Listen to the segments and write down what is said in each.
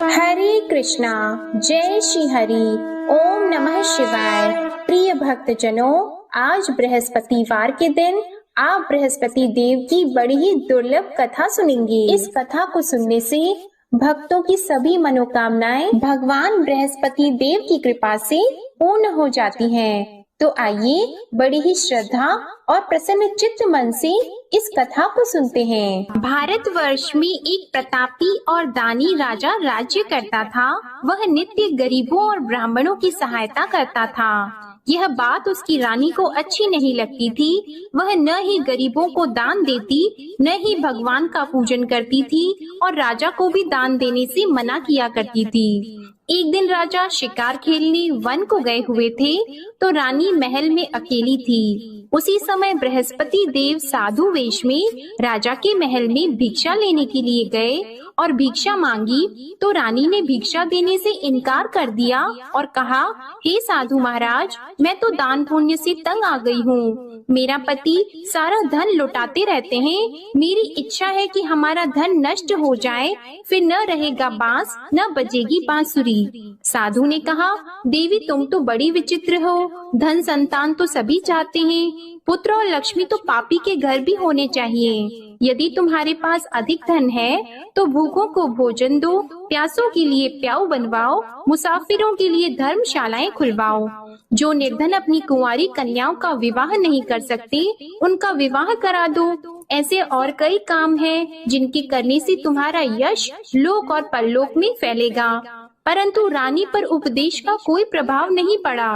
हरे कृष्णा। जय श्री हरि। ओम नमः शिवाय। प्रिय भक्तजनों, आज बृहस्पतिवार के दिन आप बृहस्पति देव की बड़ी ही दुर्लभ कथा सुनेंगे। इस कथा को सुनने से भक्तों की सभी मनोकामनाएं भगवान बृहस्पति देव की कृपा से पूर्ण हो जाती हैं। तो आइए बड़ी ही श्रद्धा और प्रसन्न चित्त मन से इस कथा को सुनते हैं। भारतवर्ष में एक प्रतापी और दानी राजा राज्य करता था। वह नित्य गरीबों और ब्राह्मणों की सहायता करता था। यह बात उसकी रानी को अच्छी नहीं लगती थी। वह न ही गरीबों को दान देती, न ही भगवान का पूजन करती थी और राजा को भी दान देने से मना किया करती थी। एक दिन राजा शिकार खेलने वन को गए हुए थे, तो रानी महल में अकेली थी। उसी समय बृहस्पति देव साधु वेश में राजा के महल में भिक्षा लेने के लिए गए और भिक्षा मांगी, तो रानी ने भिक्षा देने से इनकार कर दिया और कहा, हे साधु महाराज, मैं तो दान पुण्य से तंग आ गई हूँ। मेरा पति सारा धन लुटाते रहते हैं। मेरी इच्छा है कि हमारा धन नष्ट हो जाए, फिर न रहेगा बांस, न बजेगी बांसुरी। साधु ने कहा, देवी तुम तो बड़ी विचित्र हो। धन संतान तो सभी चाहते हैं, पुत्र और लक्ष्मी तो पापी के घर भी होने चाहिए। यदि तुम्हारे पास अधिक धन है तो भूखों को भोजन दो, प्यासों के लिए प्याऊ बनवाओ, मुसाफिरों के लिए धर्मशालाएं खुलवाओ। जो निर्धन अपनी कुंवारी कन्याओं का विवाह नहीं कर सकते, उनका विवाह करा दो। ऐसे और कई काम हैं जिनके करने से तुम्हारा यश लोक और परलोक में फैलेगा। परंतु रानी पर उपदेश का कोई प्रभाव नहीं पड़ा।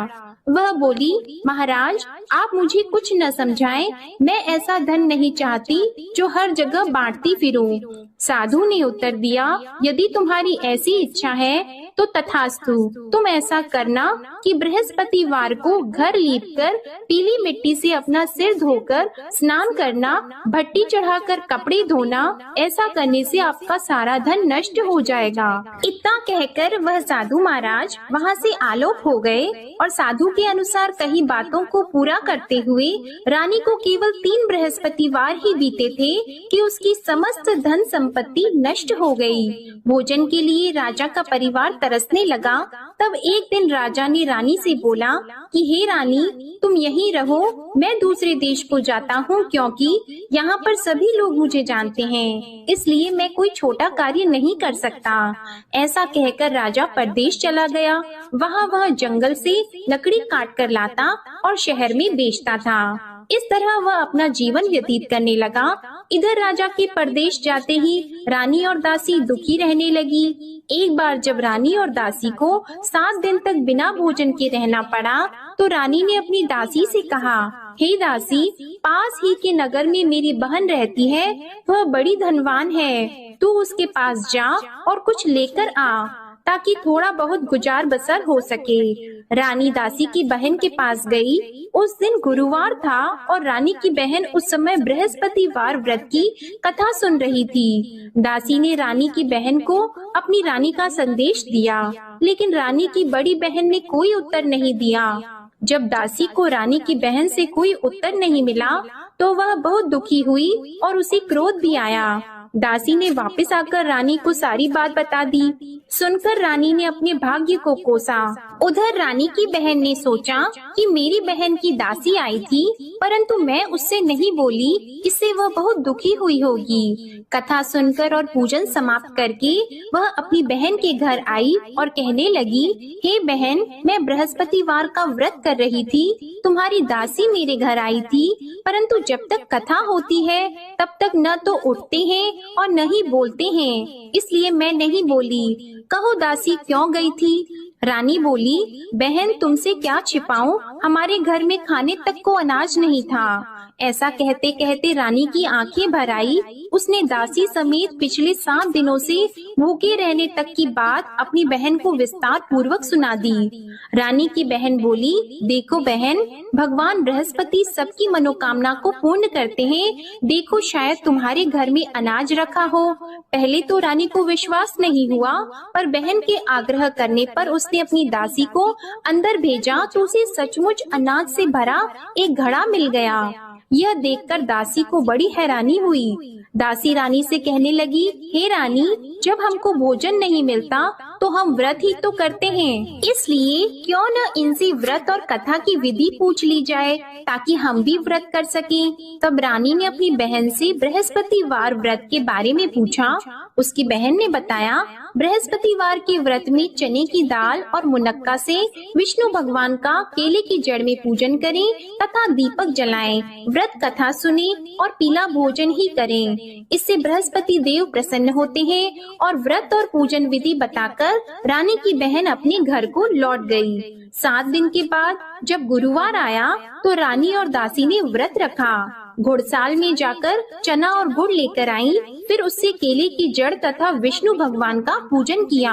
वह बोली, महाराज आप मुझे कुछ न समझाएं। मैं ऐसा धन नहीं चाहती जो हर जगह बांटती फिरूं। साधु ने उत्तर दिया, यदि तुम्हारी ऐसी इच्छा है तो तथास्तु। तुम ऐसा करना कि बृहस्पतिवार को घर लीपकर पीली मिट्टी से अपना सिर धोकर स्नान करना, भट्टी चढ़ाकर कपड़े धोना। ऐसा करने से आपका सारा धन नष्ट हो जाएगा। इतना कहकर वह साधु महाराज वहाँ से आलोक हो गए और साधु के अनुसार कई बातों को पूरा करते हुए रानी को केवल 3 बृहस्पतिवार ही बीते थे कि उसकी समस्त धन संपत्ति नष्ट हो गई। भोजन के लिए राजा का परिवार तरसने लगा। तब एक दिन राजा ने रानी से बोला कि हे रानी, तुम यहीं रहो, मैं दूसरे देश को जाता हूँ, क्योंकि यहाँ पर सभी लोग मुझे जानते हैं, इसलिए मैं कोई छोटा कार्य नहीं कर सकता। ऐसा कहकर राजा परदेश चला गया। वहाँ वह जंगल से लकड़ी काट कर लाता और शहर में बेचता था। इस तरह वह अपना जीवन व्यतीत करने लगा। इधर राजा के परदेश जाते ही रानी और दासी दुखी रहने लगी। एक बार जब रानी और दासी को 7 दिन तक बिना भोजन के रहना पड़ा, तो रानी ने अपनी दासी से कहा, हे दासी, पास ही के नगर में मेरी बहन रहती है, वह बड़ी धनवान है। तू उसके पास जा और कुछ लेकर आ, ताकि थोड़ा बहुत गुजार बसर हो सके। रानी दासी की बहन के पास गई। उस दिन गुरुवार था और रानी की बहन उस समय बृहस्पतिवार व्रत की कथा सुन रही थी। दासी ने रानी की बहन को अपनी रानी का संदेश दिया, लेकिन रानी की बड़ी बहन ने कोई उत्तर नहीं दिया। जब दासी को रानी की बहन से कोई उत्तर नहीं मिला, तो वह बहुत दुखी हुई और उसे क्रोध भी आया। दासी ने वापस आकर रानी को सारी बात बता दी। सुनकर रानी ने अपने भाग्य को कोसा। उधर रानी की बहन ने सोचा कि मेरी बहन की दासी आई थी, परंतु मैं उससे नहीं बोली, इससे वह बहुत दुखी हुई होगी। कथा सुनकर और पूजन समाप्त करके वह अपनी बहन के घर आई और कहने लगी, हे बहन, मैं बृहस्पतिवार का व्रत कर रही थी, तुम्हारी दासी मेरे घर आई थी, परंतु जब तक कथा होती है तब तक न तो उठते हैं और न ही बोलते हैं, इसलिए मैं नहीं बोली। कहो दासी क्यों गई थी? रानी बोली, बहन तुमसे क्या छिपाऊं, हमारे घर में खाने तक को अनाज नहीं था। ऐसा कहते कहते रानी की आंखें भर आई। उसने दासी समेत पिछले 7 दिनों से भूखे रहने तक की बात अपनी बहन को विस्तार पूर्वक सुना दी। रानी की बहन बोली, देखो बहन, भगवान बृहस्पति सबकी मनोकामना को पूर्ण करते हैं। देखो शायद तुम्हारे घर में अनाज रखा हो। पहले तो रानी को विश्वास नहीं हुआ, पर बहन के आग्रह करने पर उसने अपनी दासी को अंदर भेजा तो उसे सचमुच अनाज से भरा एक घड़ा मिल गया। यह देखकर दासी को बड़ी हैरानी हुई। दासी रानी से कहने लगी, हे रानी, जब हमको भोजन नहीं मिलता तो हम व्रत ही तो करते हैं, इसलिए क्यों न इनसे व्रत और कथा की विधि पूछ ली जाए ताकि हम भी व्रत कर सकें। तब रानी ने अपनी बहन से बृहस्पतिवार व्रत के बारे में पूछा। उसकी बहन ने बताया, बृहस्पतिवार के व्रत में चने की दाल और मुनक्का से विष्णु भगवान का केले की जड़ में पूजन करें तथा दीपक जलाएं, व्रत कथा सुनें और पीला भोजन ही करें। इससे बृहस्पति देव प्रसन्न होते हैं। और व्रत और पूजन विधि बताकर रानी की बहन अपने घर को लौट गई। 7 दिन के बाद जब गुरुवार आया तो रानी और दासी ने व्रत रखा। घुड़साल में जाकर चना और गुड़ लेकर आई, फिर उससे केले की जड़ तथा विष्णु भगवान का पूजन किया।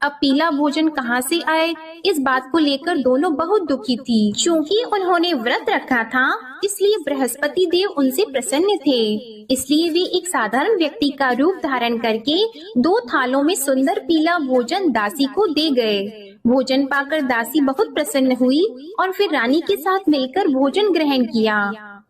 अब पीला भोजन कहाँ से आए, इस बात को लेकर दोनों बहुत दुखी थी। क्योंकि उन्होंने व्रत रखा था, इसलिए बृहस्पति देव उनसे प्रसन्न थे। इसलिए वे एक साधारण व्यक्ति का रूप धारण करके 2 थालों में सुंदर पीला भोजन दासी को दे गए। भोजन पाकर दासी बहुत प्रसन्न हुई और फिर रानी के साथ मिलकर भोजन ग्रहण किया।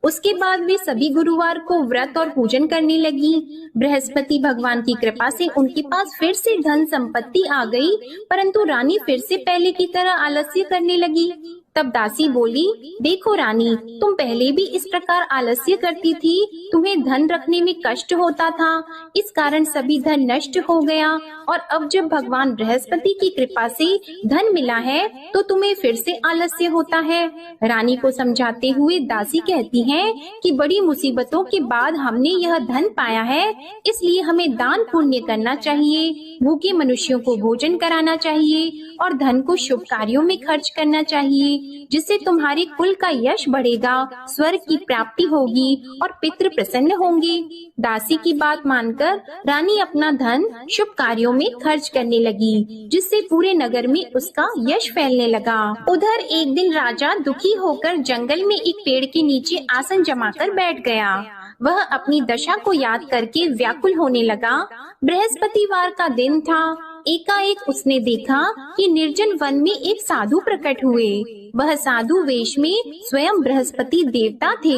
उसके बाद वे सभी गुरुवार को व्रत और पूजन करने लगी। बृहस्पति भगवान की कृपा से उनके पास फिर से धन संपत्ति आ गई, परंतु रानी फिर से पहले की तरह आलस्य करने लगी। तब दासी बोली, देखो रानी, तुम पहले भी इस प्रकार आलस्य करती थी, तुम्हें धन रखने में कष्ट होता था, इस कारण सभी धन नष्ट हो गया, और अब जब भगवान बृहस्पति की कृपा से धन मिला है तो तुम्हें फिर से आलस्य होता है। रानी को समझाते हुए दासी कहती है कि बड़ी मुसीबतों के बाद हमने यह धन पाया है, इसलिए हमें दान पुण्य करना चाहिए, भूखे मनुष्यों को भोजन कराना चाहिए और धन को शुभ कार्यों में खर्च करना चाहिए, जिससे तुम्हारे कुल का यश बढ़ेगा, स्वर्ग की प्राप्ति होगी और पितृ प्रसन्न होंगे। दासी की बात मानकर रानी अपना धन शुभ कार्यों में खर्च करने लगी, जिससे पूरे नगर में उसका यश फैलने लगा। उधर एक दिन राजा दुखी होकर जंगल में एक पेड़ के नीचे आसन जमाकर बैठ गया। वह अपनी दशा को याद करके व्याकुल होने लगा। बृहस्पतिवार का दिन था। एकाएक उसने देखा कि निर्जन वन में एक साधु प्रकट हुए। वह साधु वेश में स्वयं बृहस्पति देवता थे।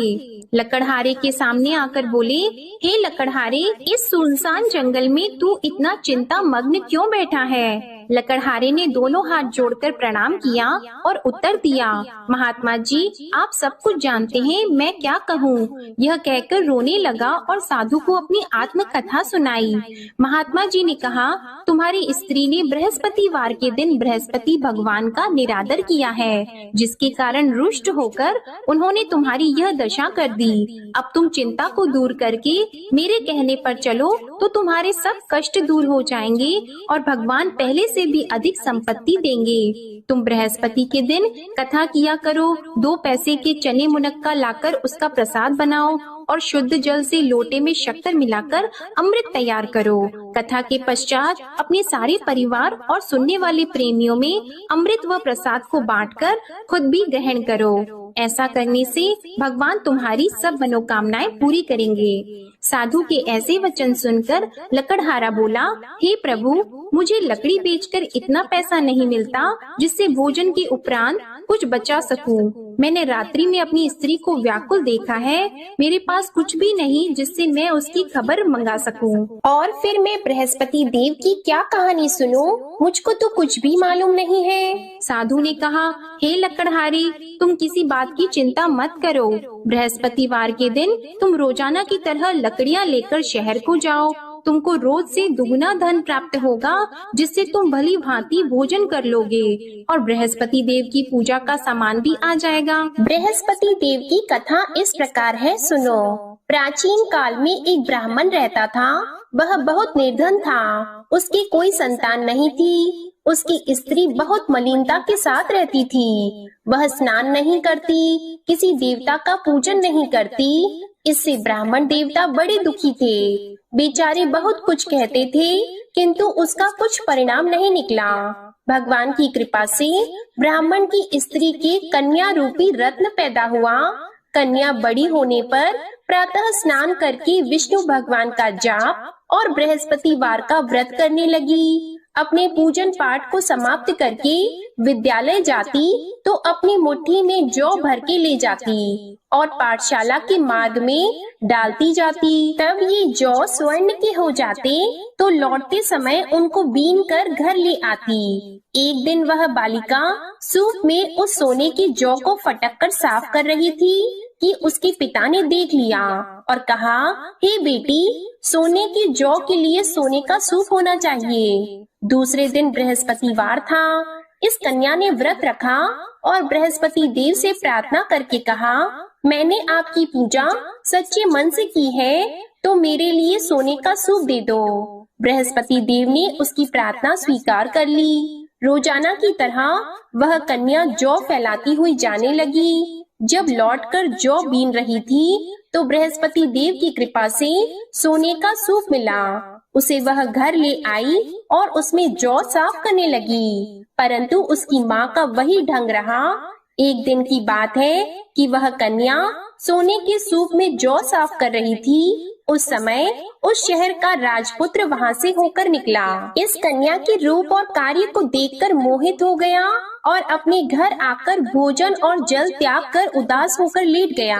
लकड़हारे के सामने आकर बोले, हे लकड़हारे, इस सुनसान जंगल में तू इतना चिंता मग्न क्यों बैठा है? लकड़हारे ने दोनों हाथ जोड़कर प्रणाम किया और उत्तर दिया, महात्मा जी, आप सब कुछ जानते हैं, मैं क्या कहूँ। यह कहकर रोने लगा और साधु को अपनी आत्म कथा सुनाई। महात्मा जी ने कहा, तुम्हारी स्त्री ने बृहस्पतिवार के दिन बृहस्पति भगवान का निरादर किया है, जिसके कारण रुष्ट होकर उन्होंने तुम्हारी यह दशा कर दी। अब तुम चिंता को दूर करके मेरे कहने पर चलो तो तुम्हारे सब कष्ट दूर हो जाएंगे और भगवान पहले से भी अधिक संपत्ति देंगे। तुम बृहस्पति के दिन कथा किया करो, 2 पैसे के चने मुनक्का लाकर उसका प्रसाद बनाओ और शुद्ध जल से लोटे में शक्कर मिलाकर अमृत तैयार करो। कथा के पश्चात अपने सारे परिवार और सुनने वाले प्रेमियों में अमृत व प्रसाद को बांटकर खुद भी ग्रहण करो। ऐसा करने से भगवान तुम्हारी सब मनोकामनाएं पूरी करेंगे। साधु के ऐसे वचन सुनकर लकड़हारा बोला, हे प्रभु, मुझे लकड़ी बेचकर इतना पैसा नहीं मिलता जिससे भोजन के उपरांत कुछ बचा सकूं। मैंने रात्रि में अपनी स्त्री को व्याकुल देखा है, मेरे पास कुछ भी नहीं जिससे मैं उसकी खबर मंगा सकूं। और फिर मैं बृहस्पति देव की क्या कहानी सुनूं? मुझको तो कुछ भी मालूम नहीं है। साधु ने कहा, हे लकड़हारी, तुम किसी बात की चिंता मत करो। बृहस्पतिवार के दिन तुम रोजाना की तरह लकड़ियाँ लेकर शहर को जाओ। तुमको रोज से दुगना धन प्राप्त होगा, जिससे तुम भली भांति भोजन कर लोगे और बृहस्पति देव की पूजा का सामान भी आ जाएगा। बृहस्पति देव की कथा इस प्रकार है, सुनो। प्राचीन काल में एक ब्राह्मण रहता था। वह बहुत निर्धन था। उसकी कोई संतान नहीं थी। उसकी स्त्री बहुत मलिनता के साथ रहती थी। वह स्नान नहीं करती, किसी देवता का पूजन नहीं करती। इससे ब्राह्मण देवता बड़े दुखी थे। बेचारे बहुत कुछ कहते थे, किंतु उसका कुछ परिणाम नहीं निकला। भगवान की कृपा से ब्राह्मण की स्त्री के कन्या रूपी रत्न पैदा हुआ। कन्या बड़ी होने पर प्रातः स्नान करके विष्णु भगवान का जाप और बृहस्पतिवार का व्रत करने लगी। अपने पूजन पाठ को समाप्त करके विद्यालय जाती तो अपनी मुट्ठी में जौ भर के ले जाती और पाठशाला के मार्ग में डालती जाती। तब ये जौ स्वर्ण के हो जाते तो लौटते समय उनको बीन कर घर ले आती। एक दिन वह बालिका सूप में उस सोने के जौ को फटक कर साफ कर रही थी कि उसके पिता ने देख लिया और कहा, हे बेटी, सोने के जौ के लिए सोने का सूप होना चाहिए। दूसरे दिन बृहस्पतिवार था। इस कन्या ने व्रत रखा और बृहस्पति देव से प्रार्थना करके कहा, मैंने आपकी पूजा सच्चे मन से की है तो मेरे लिए सोने का सूप दे दो। बृहस्पति देव ने उसकी प्रार्थना स्वीकार कर ली। रोजाना की तरह वह कन्या जौ फैलाती हुई जाने लगी। जब लौटकर जौ बीन रही थी तो बृहस्पति देव की कृपा से सोने का सूप मिला। उसे वह घर ले आई और उसमें जौ साफ करने लगी, परंतु उसकी माँ का वही ढंग रहा। एक दिन की बात है कि वह कन्या सोने के सूप में जौ साफ कर रही थी। उस समय उस शहर का राजपुत्र वहां से होकर निकला। इस कन्या के रूप और कार्य को देखकर मोहित हो गया और अपने घर आकर भोजन और जल त्याग कर उदास होकर लेट गया।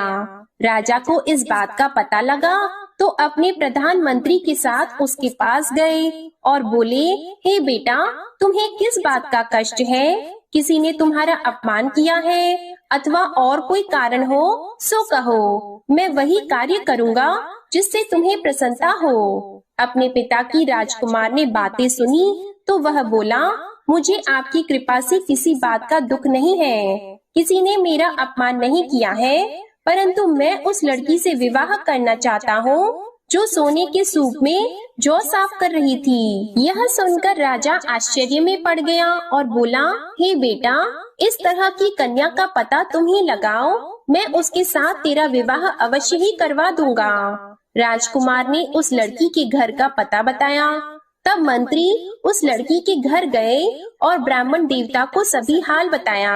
राजा को इस बात का पता लगा तो अपने प्रधानमंत्री के साथ उसके पास गए और बोले, हे बेटा, तुम्हें किस बात का कष्ट है? किसी ने तुम्हारा अपमान किया है अथवा और कोई कारण हो सो कहो, मैं वही कार्य करूँगा जिससे तुम्हें प्रसन्नता हो। अपने पिता की राजकुमार ने बातें सुनी तो वह बोला, मुझे आपकी कृपा से किसी बात का दुख नहीं है। किसी ने मेरा अपमान नहीं किया है, परंतु मैं उस लड़की से विवाह करना चाहता हूँ जो सोने के सूप में जौ साफ कर रही थी। यह सुनकर राजा आश्चर्य में पड़ गया और बोला, हे बेटा, इस तरह की कन्या का पता तुम ही लगाओ, मैं उसके साथ तेरा विवाह अवश्य ही करवा दूंगा। राजकुमार ने उस लड़की के घर का पता बताया। तब मंत्री उस लड़की के घर गए और ब्राह्मण देवता को सभी हाल बताया।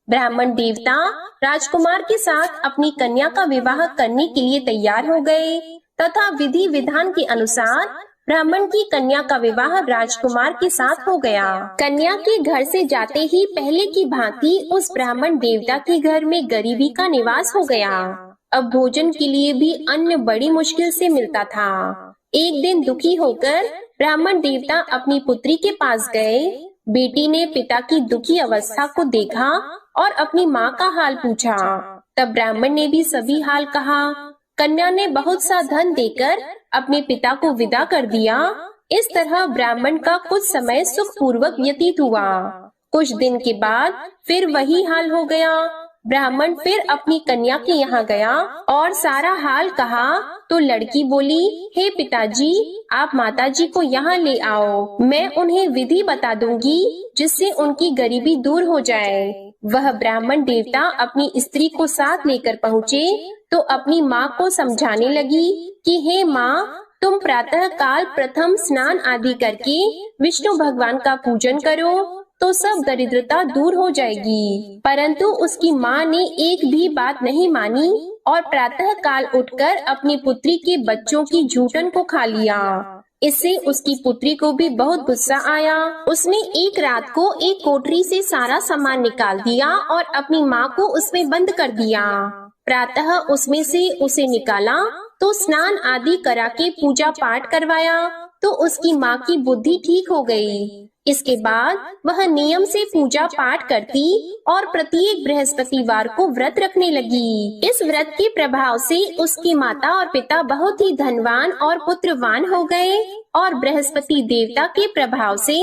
ब्राह्मण देवता राजकुमार के साथ अपनी कन्या का विवाह करने के लिए तैयार हो गए तथा विधि विधान के अनुसार ब्राह्मण की कन्या का विवाह राजकुमार के साथ हो गया। कन्या के घर से जाते ही पहले की भांति उस ब्राह्मण देवता के घर में गरीबी का निवास हो गया। अब भोजन के लिए भी अन्न बड़ी मुश्किल से मिलता था। एक दिन दुखी होकर ब्राह्मण देवता अपनी पुत्री के पास गए। बेटी ने पिता की दुखी अवस्था को देखा और अपनी माँ का हाल पूछा। तब ब्राह्मण ने भी सभी हाल कहा। कन्या ने बहुत सा धन देकर अपने पिता को विदा कर दिया। इस तरह ब्राह्मण का कुछ समय सुख पूर्वक व्यतीत हुआ। कुछ दिन के बाद फिर वही हाल हो गया। ब्राह्मण फिर अपनी कन्या के यहाँ गया और सारा हाल कहा तो लड़की बोली, हे पिताजी, आप माताजी को यहाँ ले आओ, मैं उन्हें विधि बता दूंगी जिससे उनकी गरीबी दूर हो जाए। वह ब्राह्मण देवता अपनी स्त्री को साथ लेकर पहुँचे तो अपनी माँ को समझाने लगी कि हे माँ, तुम प्रातः काल प्रथम स्नान आदि करके विष्णु भगवान का पूजन करो तो सब दरिद्रता दूर हो जाएगी। परंतु उसकी माँ ने एक भी बात नहीं मानी और प्रातः काल उठकर अपनी पुत्री के बच्चों की जूठन को खा लिया। इससे उसकी पुत्री को भी बहुत गुस्सा आया। उसने एक रात को एक कोठरी से सारा सामान निकाल दिया और अपनी माँ को उसमें बंद कर दिया। प्रातः उसमें से उसे निकाला तो स्नान आदि करा के पूजा पाठ करवाया तो उसकी माँ की बुद्धि ठीक हो गई। इसके बाद वह नियम से पूजा पाठ करती और प्रत्येक बृहस्पतिवार को व्रत रखने लगी। इस व्रत के प्रभाव से उसकी माता और पिता बहुत ही धनवान और पुत्रवान हो गए और बृहस्पति देवता के प्रभाव से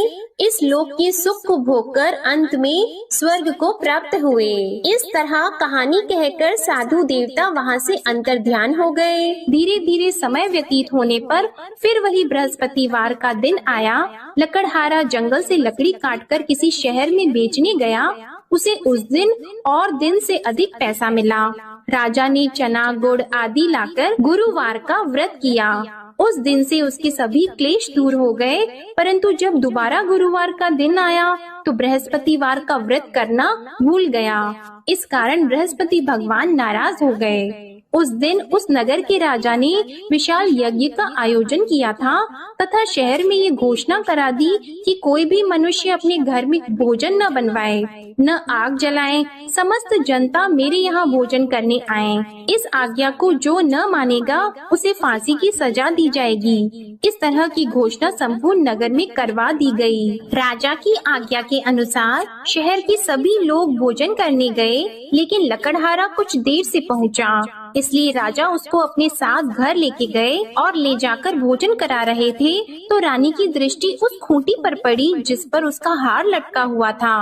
इस लोक के सुख को भोगकर अंत में स्वर्ग को प्राप्त हुए। इस तरह कहानी कहकर साधु देवता वहाँ से अंतर्ध्यान हो गए। धीरे धीरे समय व्यतीत होने पर फिर वही बृहस्पतिवार का दिन आया। लकड़हारा जंगल से लकड़ी काटकर किसी शहर में बेचने गया। उसे उस दिन और दिन से अधिक पैसा मिला। राजा ने चना गुड़ आदि लाकर गुरुवार का व्रत किया। उस दिन से उसके सभी क्लेश दूर हो गए। परंतु जब दोबारा गुरुवार का दिन आया तो बृहस्पतिवार का व्रत करना भूल गया। इस कारण बृहस्पति भगवान नाराज हो गए। उस दिन उस नगर के राजा ने विशाल यज्ञ का आयोजन किया था तथा शहर में ये घोषणा करा दी कि कोई भी मनुष्य अपने घर में भोजन न बनवाए, न आग जलाए। समस्त जनता मेरे यहाँ भोजन करने आए। इस आज्ञा को जो न मानेगा उसे फांसी की सजा दी जाएगी। इस तरह की घोषणा संपूर्ण नगर में करवा दी गई। राजा की आज्ञा के अनुसार शहर के सभी लोग भोजन करने गए, लेकिन लकड़हारा कुछ देर से पहुंचा, इसलिए राजा उसको अपने साथ घर लेके गए और ले जाकर भोजन करा रहे थे तो रानी की दृष्टि उस खूंटी पर पड़ी जिस पर उसका हार लटका हुआ था।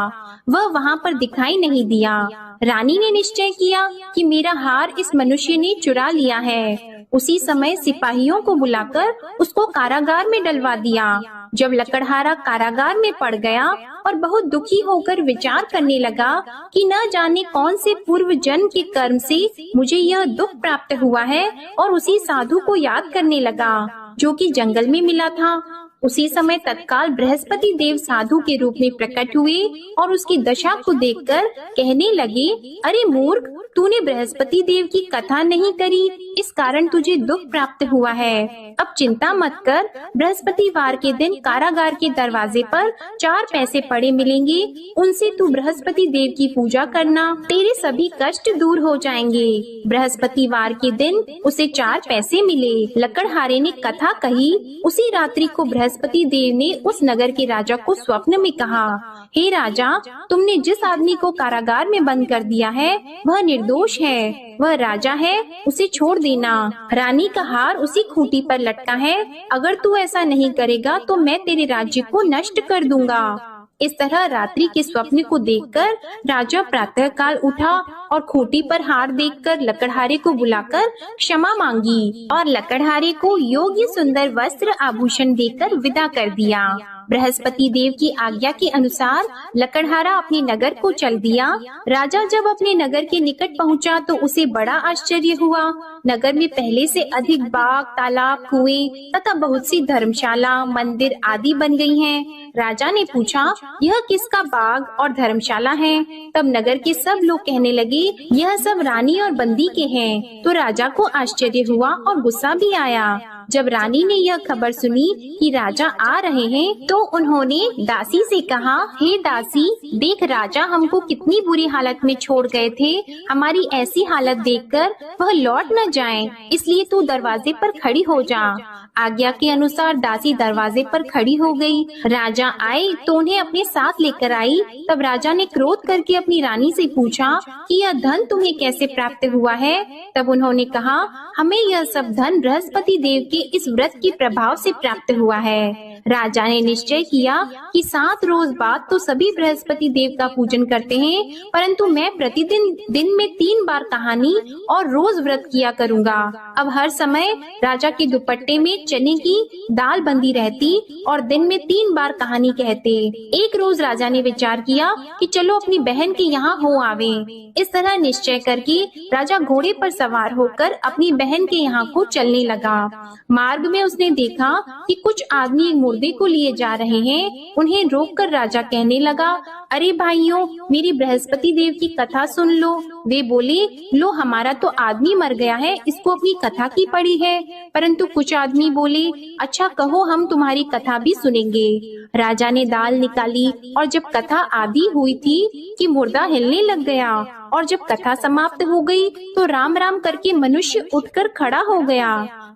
वह वहाँ पर दिखाई नहीं दिया। रानी ने निश्चय किया कि मेरा हार इस मनुष्य ने चुरा लिया है। उसी समय सिपाहियों को बुलाकर उसको कारागार में डलवा दिया। जब लकड़हारा कारागार में पड़ गया और बहुत दुखी होकर विचार करने लगा कि न जाने कौन से पूर्व जन्म के कर्म से मुझे यह दुख प्राप्त हुआ है, और उसी साधु को याद करने लगा जो कि जंगल में मिला था। उसी समय तत्काल बृहस्पति देव साधु के रूप में प्रकट हुए और उसकी दशा को देखकर कहने लगे, अरे मूर्ख, तूने बृहस्पति देव की कथा नहीं करी, इस कारण तुझे दुख प्राप्त हुआ है। अब चिंता मत कर, बृहस्पतिवार के दिन कारागार के दरवाजे पर 4 पैसे पड़े मिलेंगे, उनसे तू बृहस्पति देव की पूजा करना, तेरे सभी कष्ट दूर हो जाएंगे। बृहस्पतिवार के दिन उसे 4 पैसे मिले। लकड़हारे ने कथा कही। उसी रात्रि को बृहस्पति देव ने उस नगर के राजा को स्वप्न में कहा, हे राजा, तुमने जिस आदमी को कारागार में बंद कर दिया है वह निर्दोष है, वह राजा है, उसे छोड़ देना। रानी का हार उसी खूंटी पर लटका है, अगर तू ऐसा नहीं करेगा तो मैं तेरे राज्य को नष्ट कर दूंगा। इस तरह रात्रि के स्वप्न को देखकर राजा प्रातः काल उठा और खूंटी पर हार देखकर लकड़हारे को बुलाकर क्षमा मांगी और लकड़हारे को योग्य सुंदर वस्त्र आभूषण देकर विदा कर दिया। बृहस्पति देव की आज्ञा के अनुसार लकड़हारा अपने नगर को चल दिया। राजा जब अपने नगर के निकट पहुंचा तो उसे बड़ा आश्चर्य हुआ। नगर में पहले से अधिक बाग, तालाब, कुएं तथा बहुत सी धर्मशाला, मंदिर आदि बन गई हैं। राजा ने पूछा, यह किसका बाग और धर्मशाला है? तब नगर के सब लोग कहने लगे, यह सब रानी और बंदी के हैं। तो राजा को आश्चर्य हुआ और गुस्सा भी आया। जब रानी ने यह खबर सुनी कि राजा आ रहे हैं तो उन्होंने दासी से कहा, हे दासी, देख राजा हमको कितनी बुरी हालत में छोड़ गए थे। हमारी ऐसी हालत देखकर वह लौट न जाएं, इसलिए तू दरवाजे पर खड़ी हो जा। आज्ञा के अनुसार दासी दरवाजे पर खड़ी हो गई। राजा आए तो उन्हें अपने साथ लेकर आई। तब राजा ने क्रोध करके अपनी रानी से पूछा कि यह धन तुम्हें कैसे प्राप्त हुआ है? तब उन्होंने कहा, हमें यह सब धन बृहस्पति देव के इस व्रत के प्रभाव से प्राप्त हुआ है। राजा ने निश्चय किया कि 7 रोज बाद तो सभी बृहस्पति देव का पूजन करते हैं, परंतु मैं प्रतिदिन दिन में 3 बार कहानी और रोज व्रत किया करूँगा। अब हर समय राजा के दुपट्टे में चने की दाल बंदी रहती और दिन में 3 बार कहानी कहते। एक रोज राजा ने विचार किया कि चलो अपनी बहन के यहाँ हो आवे। इस तरह निश्चय करके राजा घोड़े पर सवार होकर अपनी बहन के यहाँ को चलने लगा। मार्ग में उसने देखा कि कुछ आदमी एक मुर्दे को लिए जा रहे हैं। उन्हें रोककर राजा कहने लगा, अरे भाइयों, मेरी बृहस्पति देव की कथा सुन लो। वे बोले, लो हमारा तो आदमी मर गया है, इसको अपनी कथा की पड़ी है। परंतु कुछ आदमी बोले, अच्छा कहो, हम तुम्हारी कथा भी सुनेंगे। राजा ने दाल निकाली और जब कथा आधी हुई थी कि मुर्दा हिलने लग गया, और जब कथा समाप्त हो गई तो राम राम करके मनुष्य उठकर खड़ा हो गया।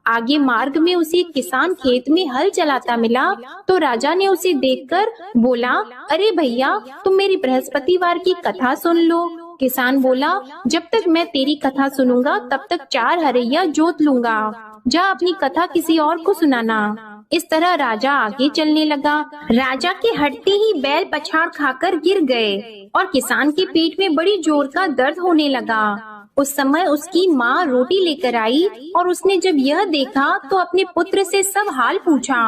आगे मार्ग में उसे एक किसान खेत में हल चलाता मिला तो राजा ने उसे देखकर बोला, अरे भैया, तुम मेरी बृहस्पतिवार की कथा सुन लो। किसान बोला, जब तक मैं तेरी कथा सुनूंगा तब तक 4 हरैया जोत लूंगा। जा अपनी कथा किसी और को सुनाना। इस तरह राजा आगे चलने लगा। राजा के हटते ही बैल पछाड़ खाकर गिर गए और किसान के पेट में बड़ी जोर का दर्द होने लगा। उस समय उसकी माँ रोटी लेकर आई और उसने जब यह देखा तो अपने पुत्र से सब हाल पूछा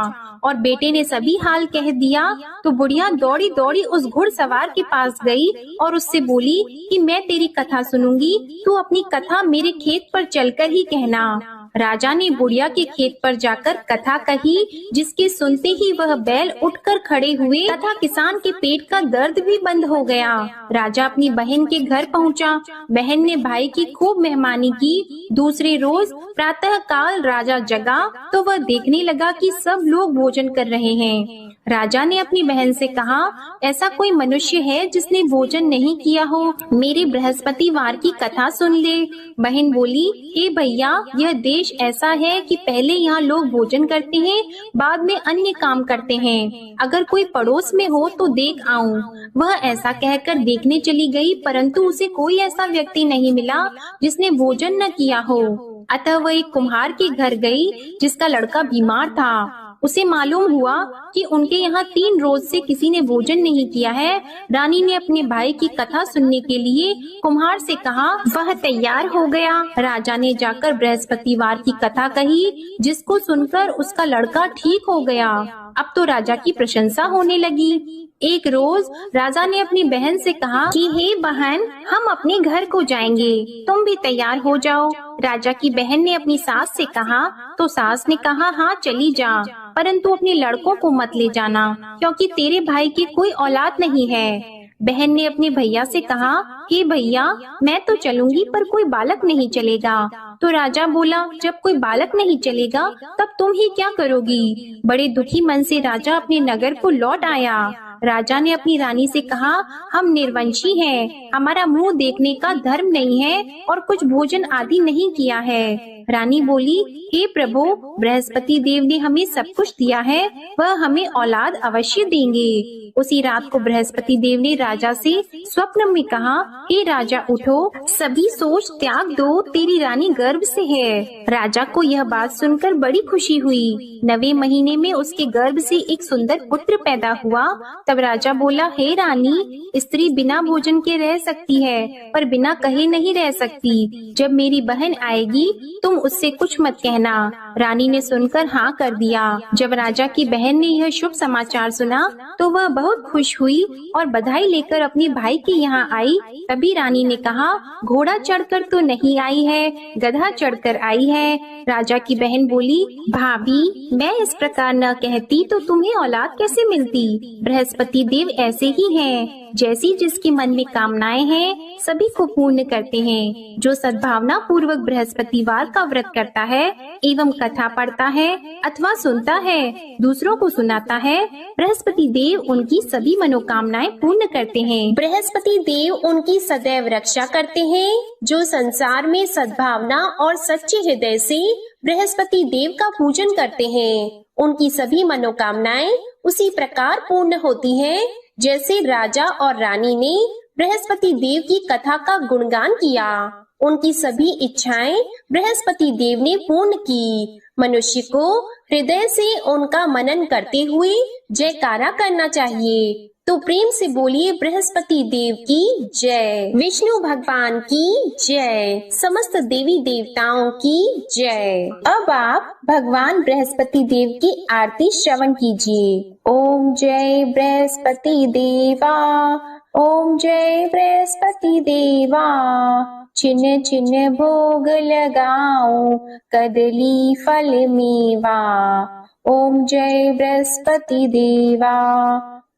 और बेटे ने सभी हाल कह दिया। तो बुढ़िया दौड़ी दौड़ी उस घुड़सवार के पास गई और उससे बोली कि मैं तेरी कथा सुनूंगी, तू अपनी कथा मेरे खेत पर चलकर ही कहना। राजा ने बुढ़िया के खेत पर जाकर कथा कही, जिसके सुनते ही वह बैल उठकर खड़े हुए तथा किसान के पेट का दर्द भी बंद हो गया। राजा अपनी बहन के घर पहुंचा। बहन ने भाई की खूब मेहमानी की। दूसरे रोज प्रातः काल राजा जगा तो वह देखने लगा कि सब लोग भोजन कर रहे हैं। राजा ने अपनी बहन से कहा, ऐसा कोई मनुष्य है जिसने भोजन नहीं किया हो? मेरे बृहस्पतिवार की कथा सुन ले। बहन बोली, हे भैया, यह देश ऐसा है कि पहले यहाँ लोग भोजन करते हैं, बाद में अन्य काम करते हैं। अगर कोई पड़ोस में हो तो देख आऊं। वह ऐसा कहकर देखने चली गई, परंतु उसे कोई ऐसा व्यक्ति नहीं मिला जिसने भोजन न किया हो। अतः वह एक कुम्हार के घर गई, जिसका लड़का बीमार था। उसे मालूम हुआ कि उनके यहाँ 3 रोज से किसी ने भोजन नहीं किया है। रानी ने अपने भाई की कथा सुनने के लिए कुम्हार से कहा। वह तैयार हो गया। राजा ने जाकर बृहस्पतिवार की कथा कही, जिसको सुनकर उसका लड़का ठीक हो गया। अब तो राजा की प्रशंसा होने लगी। एक रोज राजा ने अपनी बहन से कहा कि हे बहन, हम अपने घर को जाएंगे, तुम भी तैयार हो जाओ। राजा की बहन ने अपनी सास से कहा, तो सास ने कहा, हाँ चली जा, परंतु अपने लड़कों को मत ले जाना, क्योंकि तेरे भाई की कोई औलाद नहीं है। बहन ने अपने भैया से कहा, हे भैया, मैं तो चलूंगी पर कोई बालक नहीं चलेगा। तो राजा बोला, जब कोई बालक नहीं चलेगा तब तुम ही क्या करोगी? बड़े दुखी मन से राजा अपने नगर को लौट आया। राजा ने अपनी रानी से कहा, हम निर्वंशी हैं, हमारा मुंह देखने का धर्म नहीं है और कुछ भोजन आदि नहीं किया है। रानी बोली, हे प्रभु, बृहस्पति देव ने हमें सब कुछ दिया है, वह हमें औलाद अवश्य देंगे। उसी रात को बृहस्पति देव ने राजा से स्वप्न में कहा, हे राजा उठो, सभी सोच त्याग दो, तेरी रानी गर्भ से है। राजा को यह बात सुनकर बड़ी खुशी हुई। 9वें महीने में उसके गर्भ से एक सुंदर पुत्र पैदा हुआ। तब राजा बोला, हे रानी, स्त्री बिना भोजन के रह सकती है, पर बिना कहे नहीं रह सकती। जब मेरी बहन आएगी तुम उससे कुछ मत कहना। रानी ने सुनकर हाँ कर दिया। जब राजा की बहन ने यह शुभ समाचार सुना तो वह बहुत खुश हुई और बधाई लेकर अपने भाई के यहाँ आई। तभी रानी ने कहा, घोड़ा चढ़कर तो नहीं आई है, गधा चढ़कर आई है। राजा की बहन बोली, भाभी, मैं इस प्रकार न कहती तो तुम्हें औलाद कैसे मिलती? बृहस्पति देव ऐसे ही हैं, जैसी जिसके मन में कामनाएं हैं सभी को पूर्ण करते हैं। जो सद्भावना पूर्वक बृहस्पतिवार का व्रत करता है एवं कथा पढ़ता है अथवा सुनता है, दूसरों को सुनाता है, बृहस्पति देव उनकी सभी मनोकामनाएं पूर्ण करते हैं। बृहस्पति देव उनकी सदैव रक्षा करते हैं। जो संसार में सद्भावना और सच्चे हृदय से बृहस्पति देव का पूजन करते हैं, उनकी सभी मनोकामनाएं उसी प्रकार पूर्ण होती हैं, जैसे राजा और रानी ने बृहस्पति देव की कथा का गुणगान किया। उनकी सभी इच्छाएं बृहस्पति देव ने पूर्ण की। मनुष्य को हृदय से उनका मनन करते हुए जयकारा करना चाहिए। तो प्रेम से बोलिए, बृहस्पति देव की जय, विष्णु भगवान की जय, समस्त देवी देवताओं की जय। अब आप भगवान बृहस्पति देव की आरती श्रवण कीजिए। ओम जय बृहस्पति देवा, ओम जय बृहस्पति देवा, छिन्न छिन्न भोग लगाऊं कदली फल मेवा। ओम जय बृहस्पति देवा,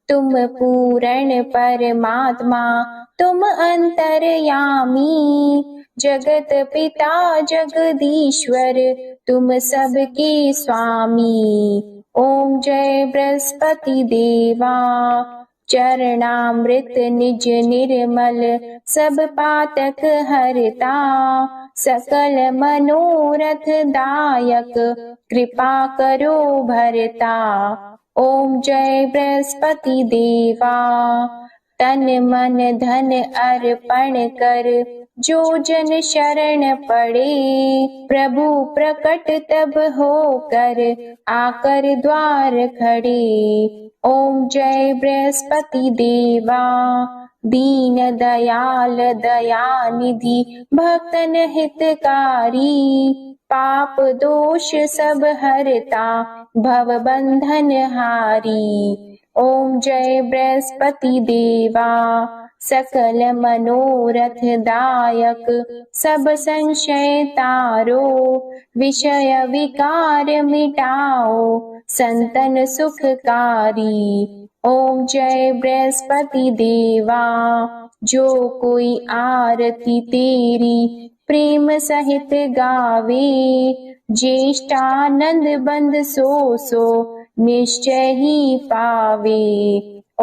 तुम पूर्ण परमात्मा, तुम अंतर्यामी, जगत पिता जगदीश्वर, तुम सबके स्वामी। ओम जय बृहस्पति देवा, चरणामृत निज निर्मल, सब पातक हरता, सकल मनोरथ दायक, कृपा करो भरता। ओम जय बृहस्पति देवा, तन मन धन अर्पण कर, जो जन शरण पड़े, प्रभु प्रकट तब होकर, आकर द्वार खड़े। ओम जय बृहस्पति देवा, दीन दयाल दयानिधि, भक्तन हितकारी, पाप दोष सब हरता, भव बंधन हारी। ओम जय बृहस्पति देवा, सकल मनोरथ दायक सब संशय तारो, विषय विकार मिटाओ संतन सुखकारी। ओम जय बृहस्पति देवा, जो कोई आरती तेरी प्रेम सहित गावे, ज्येष्ठानंद बंद सो निश्चय ही पावे।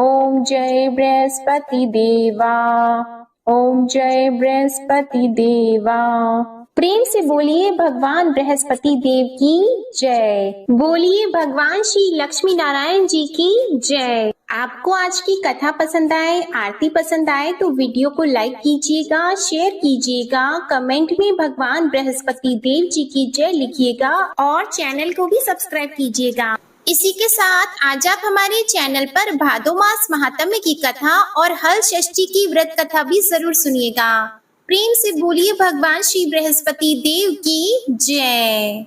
ओम जय बृहस्पति देवा, ओम जय बृहस्पति देवा। प्रेम से बोलिए भगवान बृहस्पति देव की जय। बोलिए भगवान श्री लक्ष्मी नारायण जी की जय। आपको आज की कथा पसंद आए, आरती पसंद आए तो वीडियो को लाइक कीजिएगा, शेयर कीजिएगा, कमेंट में भगवान बृहस्पति देव जी की जय लिखिएगा और चैनल को भी सब्सक्राइब कीजिएगा। इसी के साथ आज आप हमारे चैनल पर भादो मास महात्म्य की कथा और हल षष्ठी की व्रत कथा भी जरूर सुनिएगा। प्रेम से बोलिए भगवान श्री बृहस्पति देव की जय।